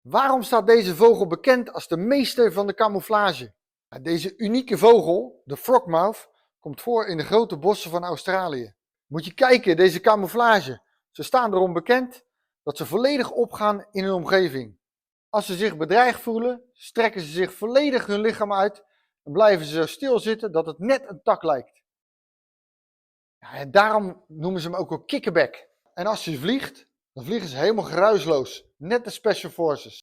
Waarom staat deze vogel bekend als de meester van de camouflage? Deze unieke vogel, de frogmouth, komt voor in de grote bossen van Australië. Moet je kijken, deze camouflage. Ze staan erom bekend dat ze volledig opgaan in hun omgeving. Als ze zich bedreigd voelen, strekken ze zich volledig hun lichaam uit en blijven ze zo stil zitten dat het net een tak lijkt. Ja, en daarom noemen ze hem ook wel kikkerback. En als je vliegt, dan vliegen ze helemaal geruisloos, net de Special Forces.